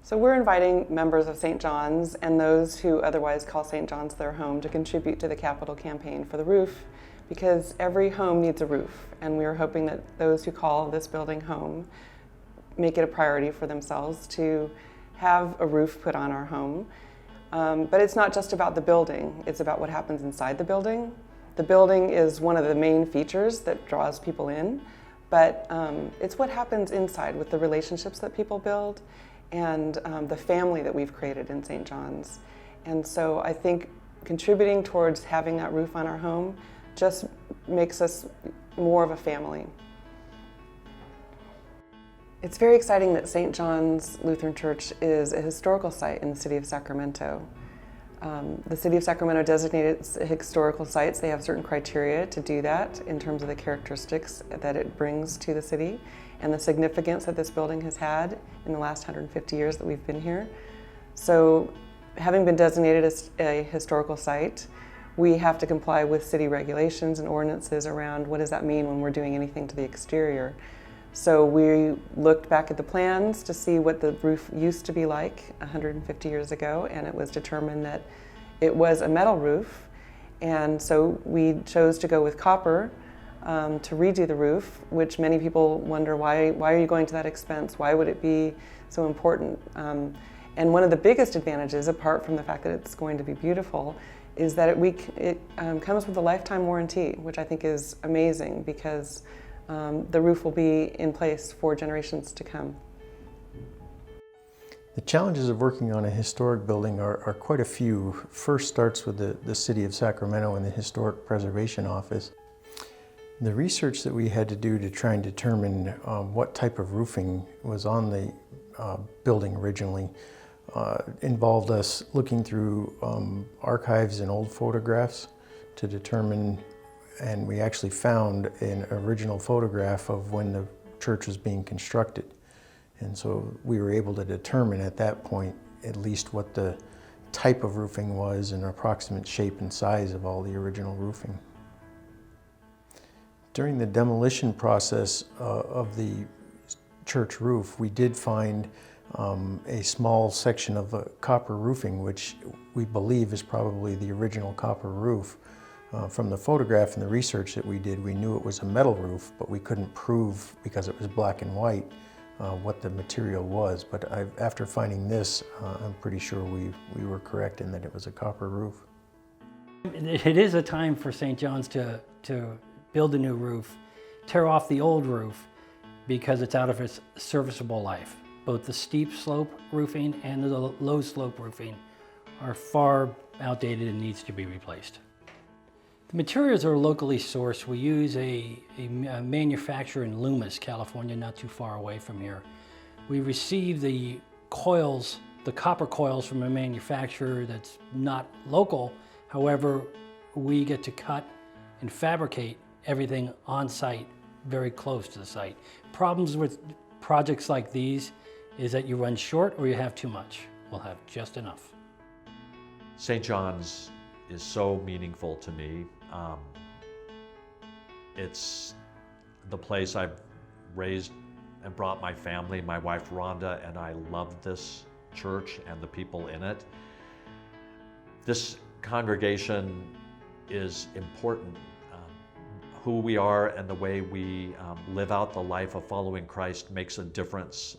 So we're inviting members of St. John's and those who otherwise call St. John's their home to contribute to the capital campaign for the roof, because every home needs a roof, and we are hoping that those who call this building home make it a priority for themselves to have a roof put on our home. But it's not just about the building, it's about what happens inside the building. The building is one of the main features that draws people in, but it's what happens inside with the relationships that people build and the family that we've created in St. John's. And so I think contributing towards having that roof on our home just makes us more of a family. It's very exciting that St. John's Lutheran Church is a historical site in the city of Sacramento. The city of Sacramento designated historical sites. They have certain criteria to do that in terms of the characteristics that it brings to the city and the significance that this building has had in the last 150 years that we've been here. So having been designated as a historical site, we have to comply with city regulations and ordinances around what does that mean when we're doing anything to the exterior. So we looked back at the plans to see what the roof used to be like 150 years ago, and it was determined that it was a metal roof. And so we chose to go with copper to redo the roof, which many people wonder, why are you going to that expense? Why would it be so important? And one of the biggest advantages, apart from the fact that it's going to be beautiful, is that it comes with a lifetime warranty, which I think is amazing, because the roof will be in place for generations to come. The challenges of working on a historic building are quite a few. First starts with the City of Sacramento and the Historic Preservation Office. The research that we had to do to try and determine what type of roofing was on the building originally involved us looking through archives and old photographs to determine, and we actually found an original photograph of when the church was being constructed. And so we were able to determine at that point at least what the type of roofing was and approximate shape and size of all the original roofing. During the demolition process of the church roof, we did find a small section of copper roofing, which we believe is probably the original copper roof. From the photograph and the research that we did, we knew it was a metal roof, but we couldn't prove, because it was black and white, what the material was. But after finding this, I'm pretty sure we were correct in that it was a copper roof. It is a time for St. John's to build a new roof, tear off the old roof, because it's out of its serviceable life. Both the steep slope roofing and the low slope roofing are far outdated and needs to be replaced. The materials are locally sourced. We use a manufacturer in Loomis, California, not too far away from here. We receive the coils, the copper coils, from a manufacturer that's not local. However, we get to cut and fabricate everything on site, very close to the site. Problems with projects like these is that you run short or you have too much. We'll have just enough. St. John's is so meaningful to me. It's the place I've raised and brought my family, my wife Rhonda, and I love this church and the people in it. This congregation is important. Who we are and the way we live out the life of following Christ makes a difference,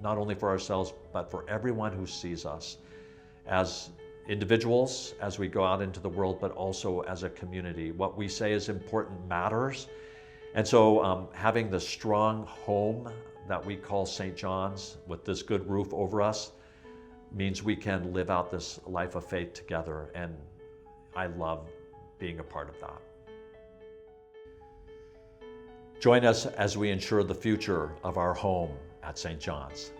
not only for ourselves, but for everyone who sees us as individuals, as we go out into the world, but also as a community. What we say is important matters. And so having the strong home that we call St. John's with this good roof over us means we can live out this life of faith together. And I love being a part of that. Join us as we ensure the future of our home at St. John's.